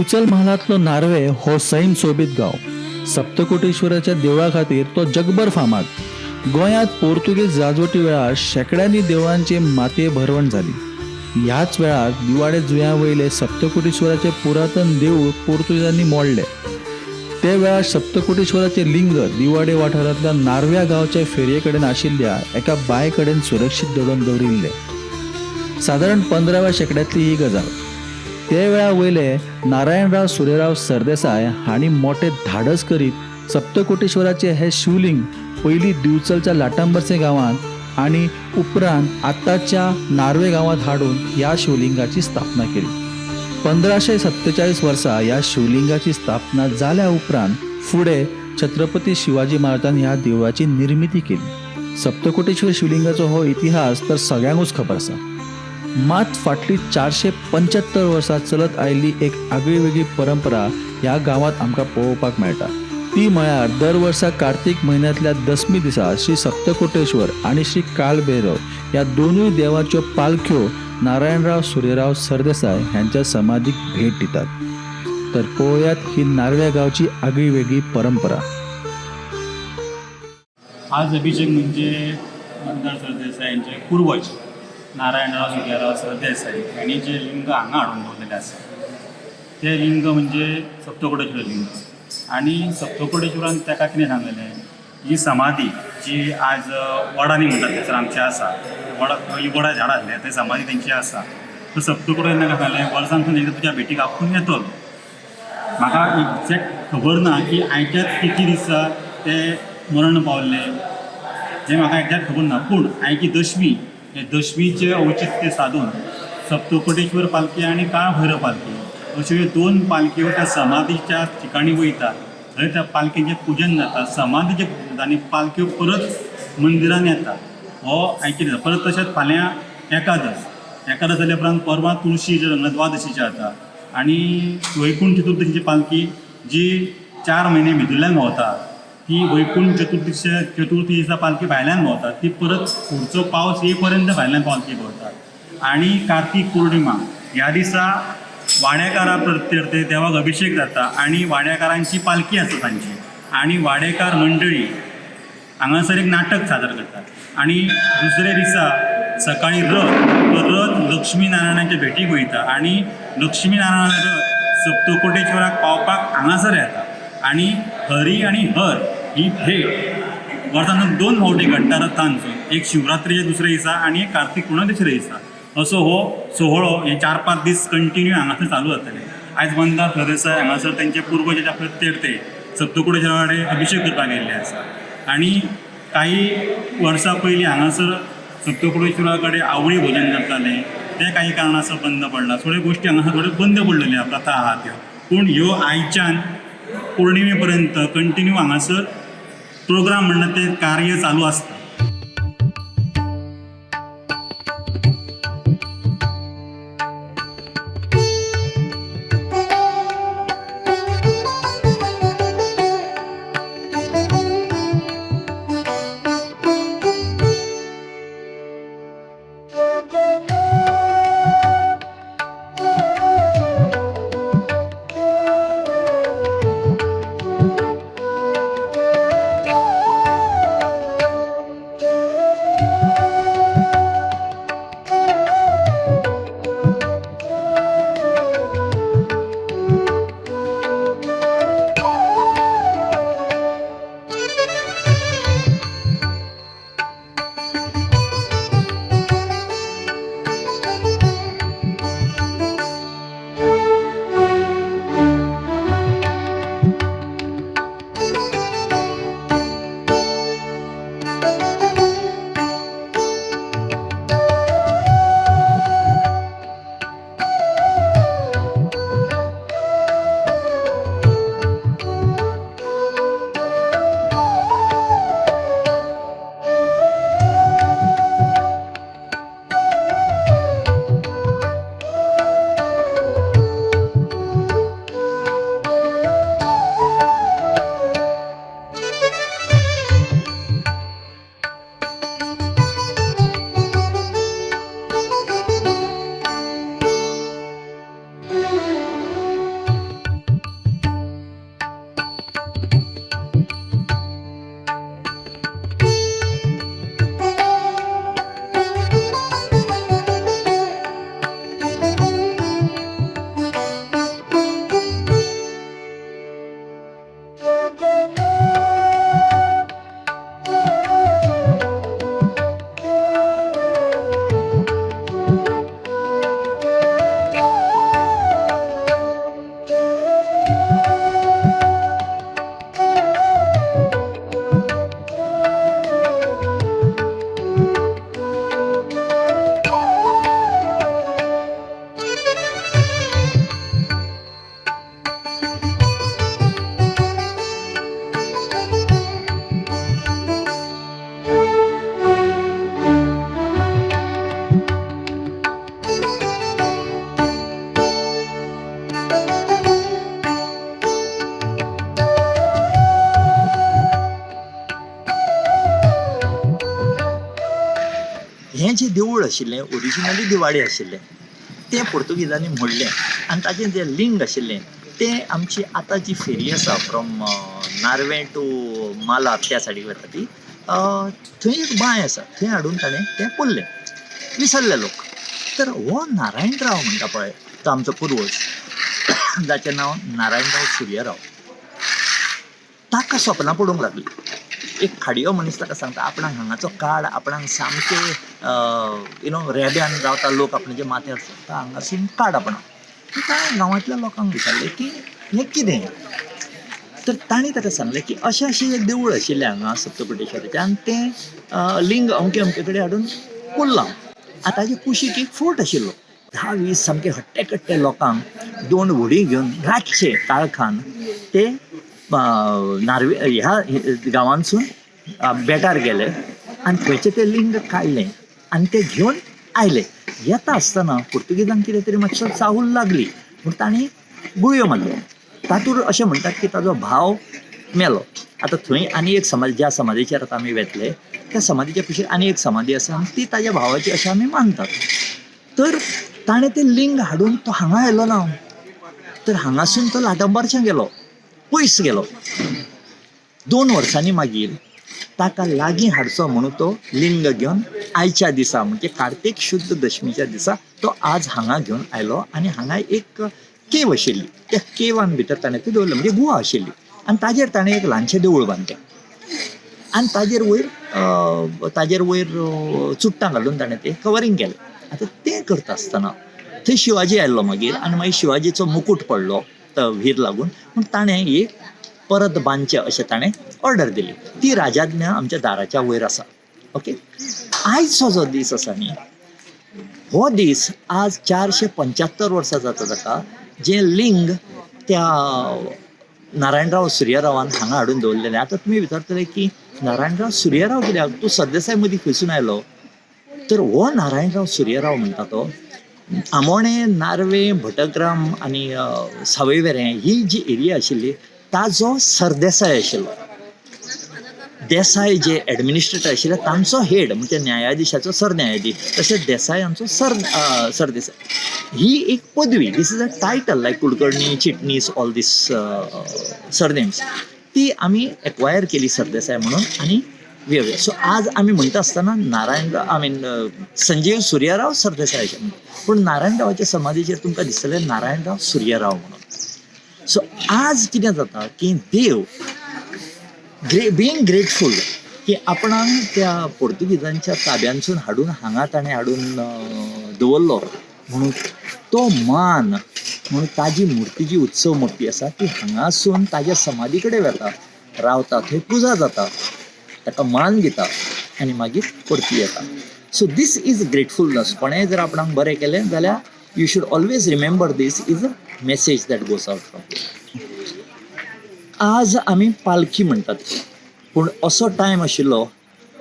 Bicholim म्हालांतलो Norway हो Sam सोबीत गांव. सप्तकोटेश्वराच्या देवळा खातीर तो जगभर फामाद. गोंयांत पोर्तुगेज राजवटी वेळार शेकड्यांनी देवळांची मातये भरवण जाली. ह्याच वेळार दिवाडे जुंया वयले सप्तकोटेश्वराचे पुरातन देवूळ पोर्तुगेजांनी मोडले. ते वेळार सप्तकोटेश्वराचे लिंग दिवाडे वाठारांतल्या नार्व्या गांवच्या फेरये कडेन आशिल्ल्या एका बांय कडेन सुरक्षीत दडोवन दवरिल्ले. सादारण 15व्या शेंकड्यांतली ही गजाल. ते वेळा वयले नारायणराव सुर्यराव सरदेसाय हांणी मोठे धाडस करीत सप्तकोटेश्वराचे हे शिवलिंग पयलीं दिवचलच्या लाटांबरसे गांवांत आनी उपरांत आतांच्या नार्वे गांवांत हाडून ह्या शिवलिंगाची स्थापना केली. 1547 वर्सा ह्या शिवलिंगाची स्थापना जाल्या उपरांत फुडें छत्रपती शिवाजी महाराजान ह्या देवळाची निर्मिती केली. सप्तकोटेश्वर शिवलिंगाचो हो इतिहास तर सगळ्यांकूच खबर आसा. मात फाटली 475 वर्सां चलत आयिल्ली एक आगळी वेगळी परंपरा ह्या गांवांत आमकां पळोवपाक मेळटा. ती म्हळ्यार दर वर्सा कार्तिक म्हयन्यांतल्या दसमी दिसा श्री सप्तकोटेश्वर आनी श्री कालभैरव ह्या दोनूय देवाच्यो पालख्यो नारायणराव सुर्यराव सरदेसाय हांच्या समाधीक भेट दितात. तर पळोवयात ही नार्व्या गांवची आगळी वेगळी परंपरा. आज अभिषेक म्हणजे नारायणराव सरदेसाय यांचे पूर्वज नारायणराव सुर्यराव सरदेसाय यांनी जे लिंग हांगा हाडून दवरलेलें आसा तें लिंग म्हणजे सप्तकोटेश्वर लिंग. आणि सप्तकोटेश्वरान ताका कितें सांगलेलें, ही समाधी जी आज वडांनी म्हणटात थंयसर आमची आसा, वडा झाड आसलें थंय समाधी तेंची आसा. तर सप्तकोटेश्वरान ताका सांगलें वर्सांतून एकदां तुज्या भेटीक आपूण येतलो. म्हाका एक्झॅक्ट खबर ना की आयच्याच किती दिसा ते मरण पावल्ले जें म्हाका एक्झॅक्ट खबर ना. पूण आयची दशमी, हे दशमीचे औचित्य साधून सप्तकोटेश्वर पालखी आनी काळभैरव पालखी अश्यो ह्यो दोन पालख्यो त्या समाधीच्या ठिकाणी वयता. थंय त्या पालखेचें पूजन जाता, समाधीचें पूजन जाता आनी पालख्यो परत मंदिरान येता. हो आयचे दिसा. परत तशेंच फाल्यां एकादश जाल्या उपरांत परवां तुळशी द्वादशीचे जाता. आनी वैकुंठ चतुर्थीची पालखी जी 4 म्हयने भितरल्यान भोंवता ती वैकुंठ चतुर्थी दिसा पालखी भायल्यान भोंवता. ती परत फुडचो पावस ये पर्यंत भायल्यान पालखी भोंवता. आनी कार्तिक पौर्णिमा ह्या दिसा वाड्याकारा प्रत्यर्थे देवाक अभिषेक जाता आनी वाड्याकारांची पालखी आसता तांची. आनी वाडेकार मंडळी हांगासर एक नाटक सादर करतात. आनी दुसरे दिसा सकाळी रथ लक्ष्मी नारायणाच्या भेटीक वयता आनी लक्ष्मी नारायण रथ सप्तकोटेश्वराक पावपाक हांगासर येता. आनी हरी आनी हर ही भेट वर्सांतून 2 फावटी घडटा रथांचो. एक शिवरात्रीच्या दुसऱ्या दिसा आनी एक कार्तिक पुर्णिमे तिसऱ्या दिसा. असो हो सोहळो हे 4-5 दीस कंटिन्यू हांगासर चालू जातले. आयज गोमंतक सरदेसाय हांगासर तेंचे पुर्वजाच्या प्रत्यर्थे सप्तकोटेश्वरा कडेन अभिषेक करपाक गेल्ले आसा. आनी काही वर्सां पयलीं हांगासर सप्तकोटेश्वरा कडेन आवळी भोजन करताले ते काही कारणासर बंद पडला. थोड्यो गोश्टी हांगासर थोड्यो बंद पडलेल्यो प्रथा आहा त्यो. पूण ह्यो आयच्यान पौर्णिमे पर्यंत कंटिन्यू हांगासर प्रोग्राम म्हणटा ते कार्य चालू आसता. हें जें देवूळ आशिल्लें ओरिजिनली दिवाळे आशिल्लें तें पोर्तुगीजांनी मोडलें आनी ताचें जें लिंग आशिल्लें तें आमची आतां जी फेरी आसा फ्रॉम नार्वे टू मालार त्या सायडीक वता ती थंय एक बांय आसा थंय हाडून ताणें तें पोल्लें विसरले लोक. तर हो नारायणराव म्हणटा पळय तो आमचो पुर्वज जाचें नांव नारायणराव सुर्यराव ताका सपनां पडूंक लागली. एक खाडयो मनीस ताका सांगता आपणाक हांगाचो काड आपणाक सामकें रेब्यान रावता लोक आपणाचे माथ्यार सांगता हांगासून काड आपणाक. ताणें गांवांतल्या लोकांक विचारलें की हें कितें. तर तांणी ताका सांगलें की अशें एक देवूळ आशिल्लें हांगा सप्तकोटेश्वराचें आनी तें लिंग अमके अमके कडेन हाडून पुरलां. आतां ताजे कुशीक एक फोर्ट आशिल्लो 10-20 सामके हट्टे कट्टे लोकांक 2 व्हडी घेवन रातचे काळखान ते नार्वे ह्या गांवांतसून बेटार गेले आनी थंयचें तें लिंग काडलें आनी तें घेवन आयले. येता आसतना पुर्तुगीजांक कितें तरी मातसो चाहूल लागली म्हूण तांणी गुळयो मारल्यो. तातूंत अशें म्हणटात की ताजो भाव मेलो. आतां थंय आनी एक समाधी ज्या समाधीचेर आतां आमी वेतले त्या समाधीच्या कुशीक आनी एक समाधी आसा आनी ती ताज्या भावाची अशें आमी मानतात. तर ताणें तें लिंग हाडून तो हांगा आयलो ना. तर हांगासून तो लाटंबरच्यान गेलो पयस गेलो. 2 वर्सांनी मागीर ताका लागीं हाडचो म्हणून तो लिंग घेवन आयच्या दिसा म्हणजे कार्तीक शुद्ध दशमीच्या दिसा तो आज हांगा घेवन आयलो आनी हांगा एक केव आशिल्ली त्या केवान भितर ताणें तें दवरलें म्हणजे गुहा आशिल्ली आनी ताजेर ताणें एक ल्हानशें देवूळ बांदलें आनी ताजेर वयर चुट्टां घालून ताणें तें कवरींग केलें. आतां तें करता आसतना थंय शिवाजी आयल्लो मागीर आनी मागीर शिवाजीचो मुकूट पडलो व्हीर लागून पूण ताणें एक परत बांदचें अशें ताणें ऑर्डर दिली. ती राजाज्ञा आमच्या दाराच्या वयर आसा. ओके. आयचो जो दीस आसा न्ही हो दीस आज 475 वर्सां जाता ताका जें लिंग त्या नारायणराव सुर्यरावान हांगा हाडून दवरलेलें. आतां तुमी विचारतले की नारायणराव सुर्यराव कित्याक तूं सरदेसाय मदीं खंयसून आयलो. तर हो नारायणराव सुर्यराव म्हणटा तो आमोणे नार्वे भटग्राम आनी सावयवेरें ही जी एरिया आशिल्ली ताजो सरदेसाय आशिल्लो. देसाय जे एडमिनिस्ट्रेटर आशिल्ले तांचो हेड म्हणजे न्यायाधीशाचो सरन्यायाधीश तशेंच देसायांचो सरदेसाय ही एक पदवी. This is a title like Kulkarni Chitnis all these surnames ती आमी एक्वायर केली सरदेसाय म्हणून आनी वेगळे. सो आज आमी म्हणटा आसतना नारायणराव संजीव सुर्यराव सरदेसाय अशें म्हणटा पूण नारायणरावाच्या समाधीचेर तुमकां दिसतलें नारायणराव सुर्यराव म्हणून. सो आज कितें जाता की देव बीइंग ग्रेटफूल की आपणाक त्या पोर्तुगीजांच्या ताब्यांसून हाडून हांगा ताणें हाडून दवरलो म्हणून तो मान म्हणून ताजी मुर्ती जी उत्सव मुर्ती आसा ती हांगासून ताज्या समाधी कडेन वता रावता थंय पुजा जाता ताका मान दिता आनी मागीर परती येता. So this is gratefulness. कोणेंय जर आपणाक बरें केलें जाल्यार you should always remember this is a message that goes out from. आज आमी पालखी म्हणटात पूण असो टायम आशिल्लो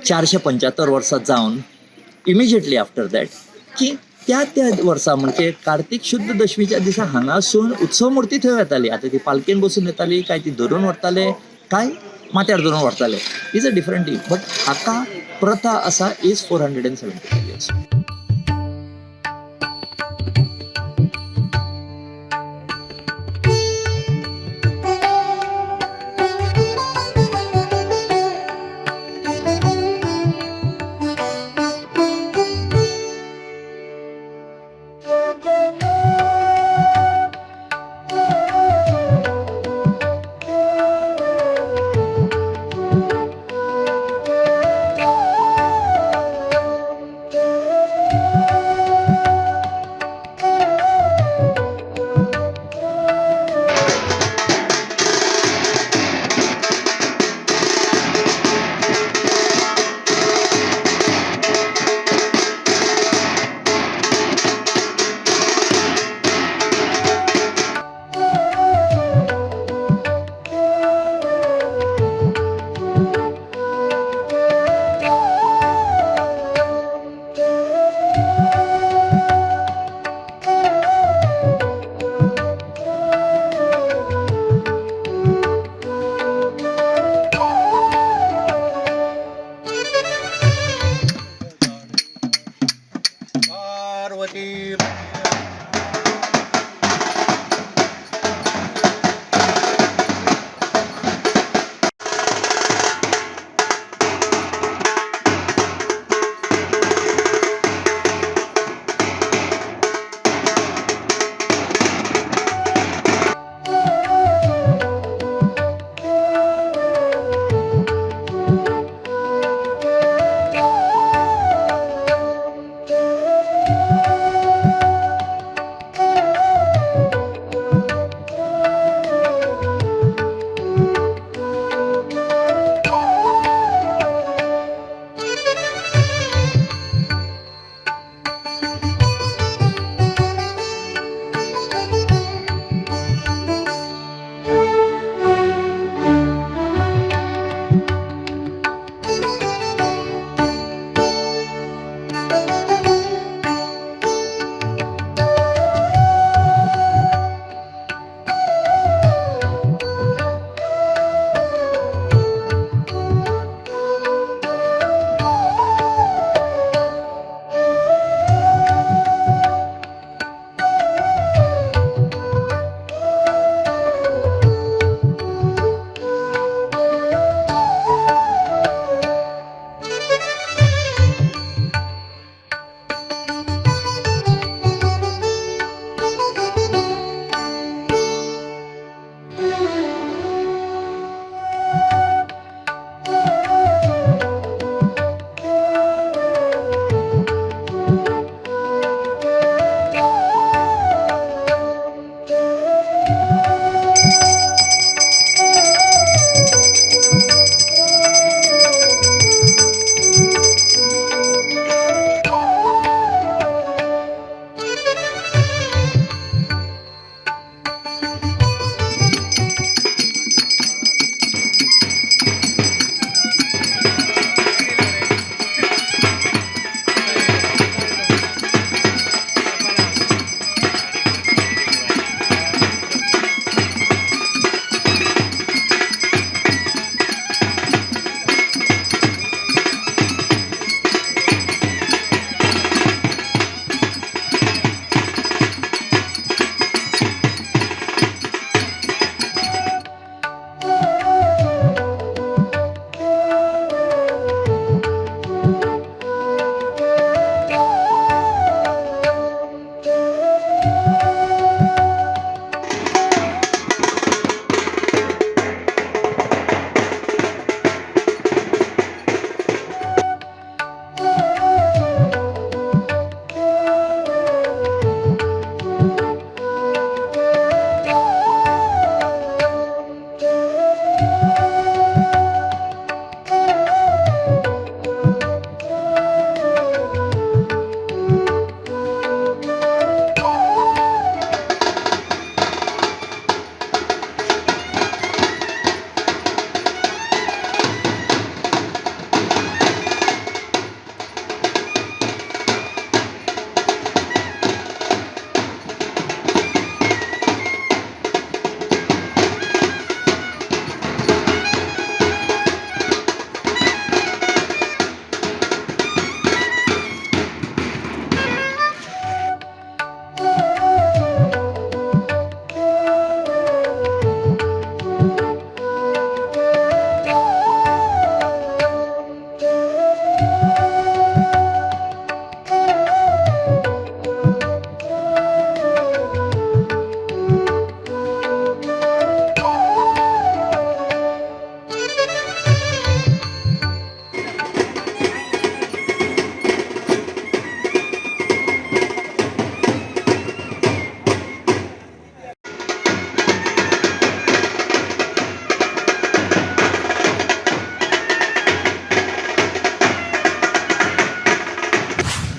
475 वर्सां जावन इमिजिएटली आफ्टर दॅट की त्या वर्सा म्हणजे कार्तीक शुद्ध दशमीच्या दिसा हांगासून उत्सव मुर्ती थंय वताली. आतां ती पालकेन बसून येताली काय ती धरून व्हरताले काय माथ्यार धरून व्हरताले is a different thing. But हाका प्रथा आसा इज 475 इयर्स. पार्वती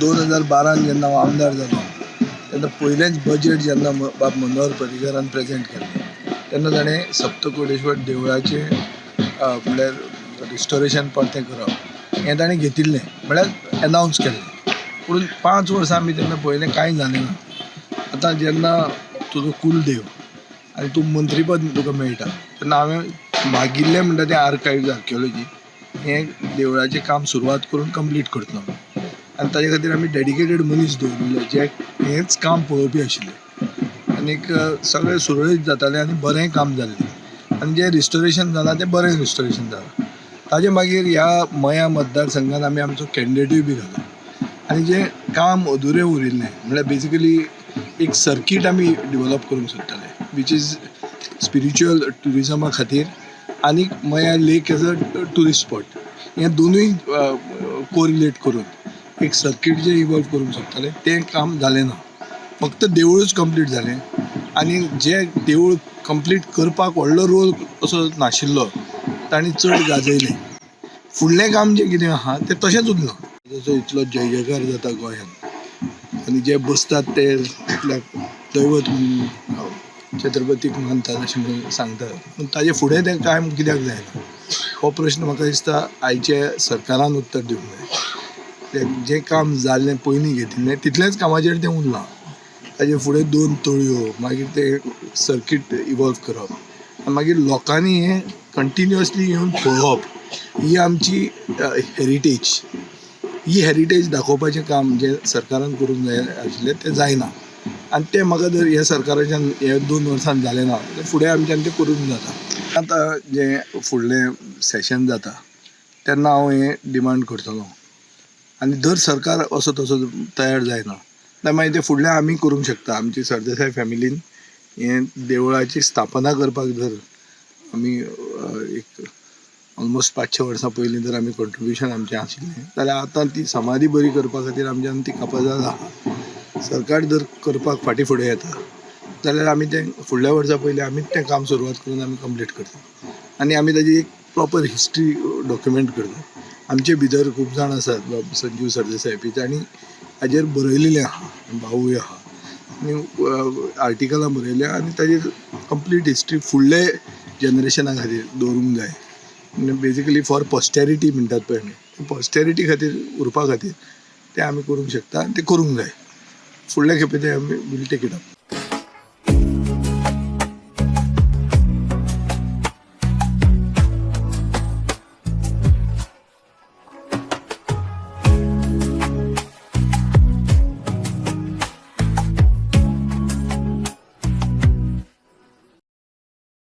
दोन हजार 12 जेन्ना हांव आमदार जालो तेन्ना पयलेंच बजेट जेन्ना बाब मनोहर पर्रीकरान प्रेजेंट केल्लें तेन्ना ताणें सप्तकोटेश्वर देवळाचें म्हणल्यार रिस्टोरेशन परतें करप हें ताणें घेतिल्लें म्हळ्यार एनावन्स केल्लें. पूण 5 वर्सां आमी तेन्ना पळयलें कांय जालें ना. आतां जेन्ना तुजो कुलदेव आनी तूं मंत्रीपद तुका मेळटा तेन्ना हांवें मागिल्लें म्हणटा तें आर्कायव्ज आर्किओलॉजी हें देवळाचें काम सुरवात करून कंप्लीट करतलो आनी ताजे खातीर आमी डेडिकेटेड मनीस दवरिल्ले जे हेंच काम पळोवपी आशिल्ले आनीक सगळें सुरळीत जातालें आनी बरें काम जाल्लें आनी जें रिस्टोरेशन जालां तें बरें रिस्टोरेशन जालां. ताजे मागीर ह्या मया मतदारसंघात आमी आमचो कॅन्डिडेटूय बी घालो आनी जें काम अधुरें उरिल्लें म्हळ्यार बेजिकली एक सर्कीट आमी डिवेलप करूंक सोदताले वीच इज स्पिरिच्युअल ट्युरिजमा खातीर आनीक मया लेक एज अ ट्युरिस्ट स्पॉट हे दोनूय कोरिलेट करून एक सर्कीट जें इवॉल्व करूंक सोदताले तें काम जालें ना. फक्त देवूळच कंप्लीट जालें आनी जें देवूळ कंप्लीट करपाक व्हडलो रोल असो नाशिल्लो तांणी चड गाजयलें. फुडलें काम जें कितें आहा तें तशेंच उरलां. जसो इतलो जय जयकार जाता गोंयांत आनी जे बसतात ते आपल्याक दैवत म्हणून छत्रपतीक मानतात अशें म्हणून सांगतात पूण ताजे फुडें तें काम कित्याक जायना हो प्रश्न म्हाका दिसता आयचे सरकारान उत्तर दिवंक जाय. जें काम जाल्लें पयलीं घेतिल्लें तितलेंच कामाचेर तें उरलां. ताजे फुडें 2 तळयो मागीर तें सर्कीट इवॉल्व करप आनी मागीर लोकांनी हें कंटिन्युअसली येवन पळोवप ही आमची हेरिटेज. ही हेरिटेज दाखोवपाचें काम जें सरकारान करूंक जाय आशिल्लें तें जायना आनी तें म्हाका जर ह्या सरकाराच्यान हे 2 वर्सांत जालें ना जाल्यार फुडें आमच्यान तें करूंक जाता. आतां जें फुडलें सेशन जाता तेन्ना हांव हें डिमांड करतलों आनी दर सरकार असो तसो तयार जायना जाल्यार मागीर तें फुडलें आमी करूंक शकता. आमची सरदेसाय फॅमिलीन हें देवळाची स्थापना करपाक जर आमी एक ऑलमोस्ट 500 वर्सां पयलीं जर आमी कंट्रिब्युशन आमचें आशिल्लें जाल्यार आतां ती समाधी बरी करपा खातीर आमच्यान ती कापाजाद आहा. सरकार जर करपाक फाटीं फुडें येता जाल्यार आमी तें फुडल्या वर्सा पयलीं आमीच तें काम सुरवात करून आमी कंप्लीट करता आनी आमी ताजी एक प्रॉपर हिस्ट्री डॉक्युमेंट करता. आमचे भितर खूब जाण आसात संजीव सरदेसाय बी तांणी हाजेर बरयलेलें आहा भावूय आहा आनी आर्टिकलां बरयल्या आनी ताजेर कंप्लीट हिस्ट्री फुडले जनरेशना खातीर दवरूंक जाय. बेजिकली फॉर पॉस्टेरिटी म्हणटात पळय आमी पॉस्टेरिटी खातीर उरपा खातीर तें आमी करूंक शकता आनी तें करूंक जाय. फुडल्या खेपे तें आमी वील टेक इट अप.